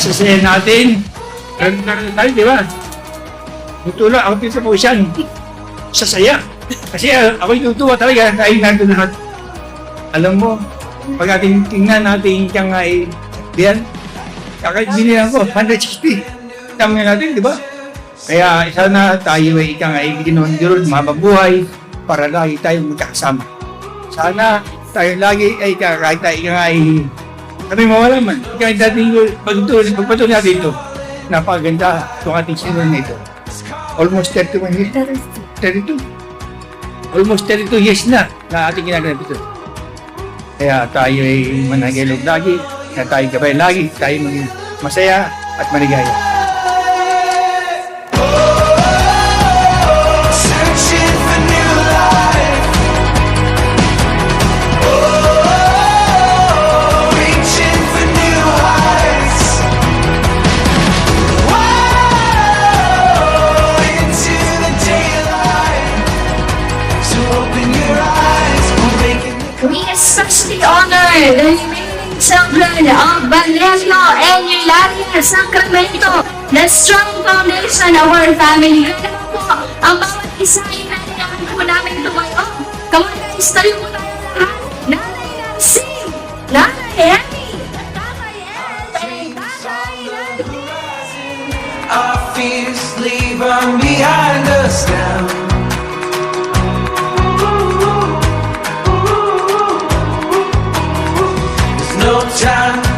Sasaya natin. Karoon tayo, di ba? Tutulong ako dito po siyan. Sasaya. Kasi ako yung tutuwa talaga dahil nandun lahat. Alam mo, pag ating tingnan natin kaya nga diyan, kakabinihan ko, 160. Tama natin, di ba? Kaya sana tayo ay ika nga ikinundirod, mababuhay para lagi tayo magkakasama. Sana tayo lagi ay kahit tayo ika nga kami mawala man. Kahit dating pagpatuloy natin ito, napakaganda itong ating sinunod na ito. Almost 31 years na. 32. Almost 32 years na ating ginagawa ito. Kaya tayo ay managilog lagi, na tayo gabay lagi, tayo maging masaya at maligaya. We especially honor the remaining children of Valerio and Eulalia Sacramento, the strong foundation of our family. Kaya po, ang bawat isa ay nanayakan po namin tumayo. Come on guys, tayo po tayo lahat. Nanay Nancy, Nanay Emmy, Tatay Ed, and Tatay Randy. Our fears leave them behind us now.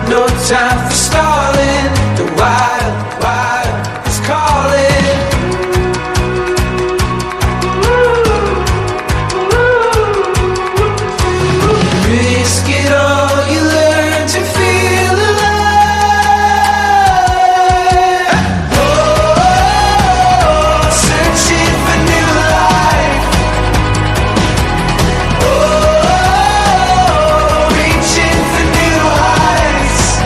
No time for stalling. The wild is calling. Risk it all, you learn to feel alive. Oh, searching for new life. Oh, reaching for new heights.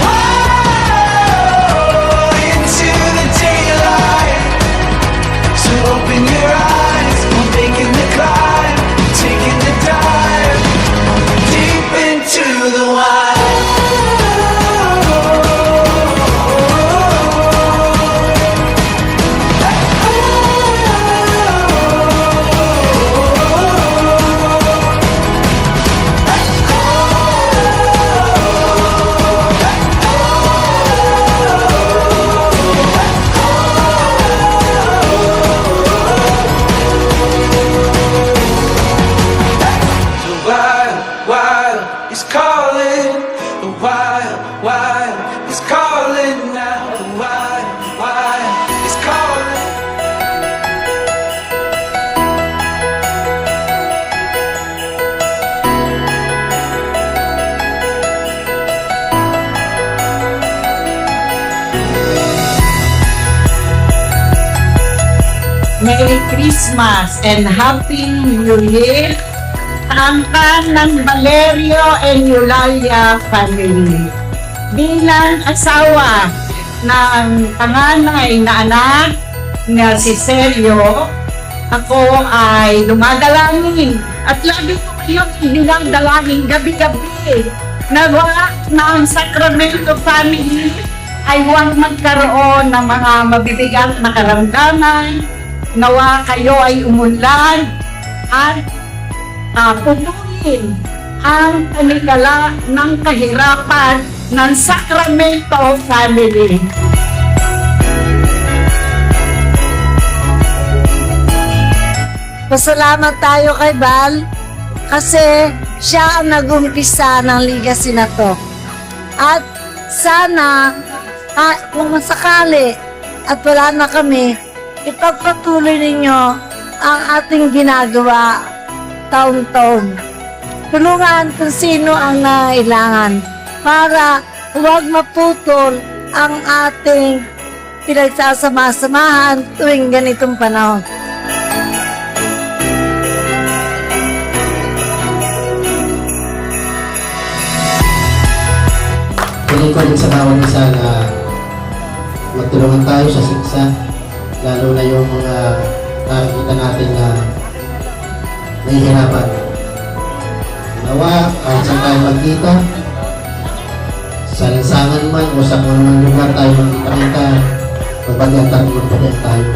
Oh, into the daylight. So open your eyes, we're making the climb, taking the dive deep into the wild. Wild is calling. The wild is calling now. The wild is calling. Merry Christmas and Happy New Year sa angkan ng Valerio and Eulalia family. Bilang asawa ng panganay na anak na si Sergio, ako ay dumadalangin at lagi ko kayong dinadalangin gabi-gabi na lahat ng Sacramento family ay huwag magkaroon ng mga mabibigat na karamdaman. Nawa kayo ay umunlad at pupunin ang talikala ng kahirapan ng Sacramento family. Pasalamat tayo kay Val kasi siya ang nag-umpisa ng legacy na to. At sana, kung masakali at wala na kami, ipagpatuloy ninyo ang ating ginagawa taon-taon. Tulungan kung sino ang nangailangan para huwag maputol ang ating pinagsasama-samahan tuwing ganitong panahon. Piling ko din sa bawat isa na magtulungan tayo sa siksa, lalo na yung mga nakikita natin na nahihirapan. Nawa, kahit saan tayo magkita, sa lansangan man o sa kung anong lugar tayo magkita-kita, magpagyan tayo.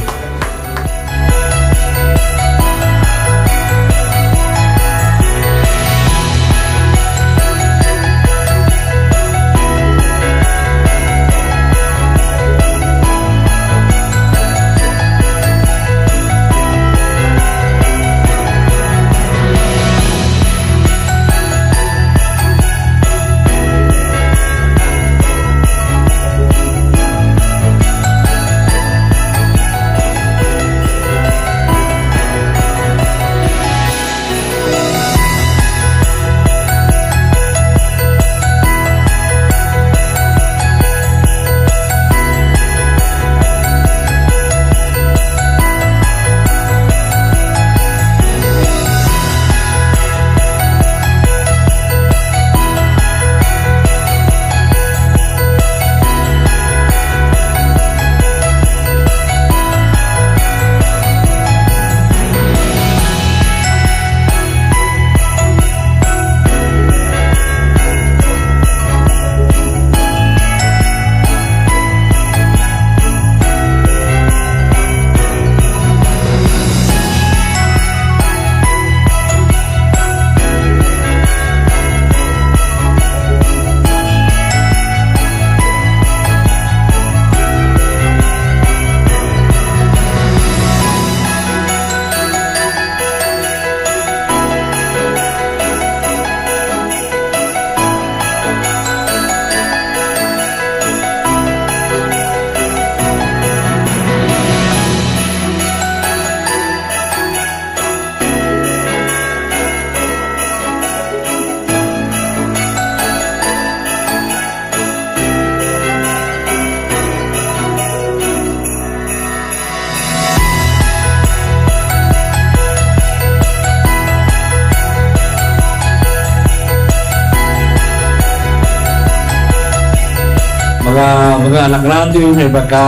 mga anak natin, may baka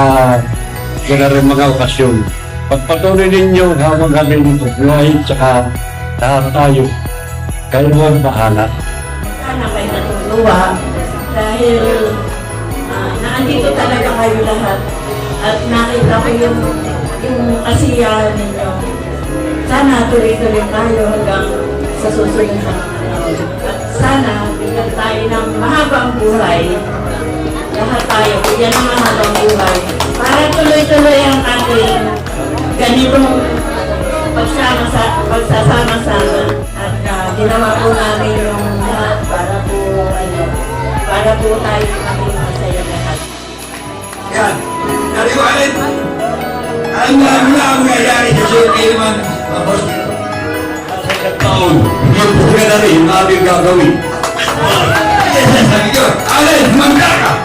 gana rin mga okasyon. Pagpatuloy ninyo habang kami dito buhay, tsaka lahat tayo. Kayo mo ang bahala. Sana kayo natutuwa dahil naandito talaga kayo lahat at nakita ko yung kasiyahan ninyo. Sana tuloy-tuloy tayo hanggang sa susunod na panahon. At sana bigyan tayo ng mahabang buhay. Lahat tayo bigyan ng mahabang buhay para tuloy-tuloy ang ating ganitong pagsasama-sama at ginawa po namin yung lahat para po tayo maging masaya lahat. Yan, naliwanag. Ang nangyayari sa survey naman, tapos sa taon, yung pagkakari, yung aming gagawin. Yes, sabi ko, Allen, magdaka!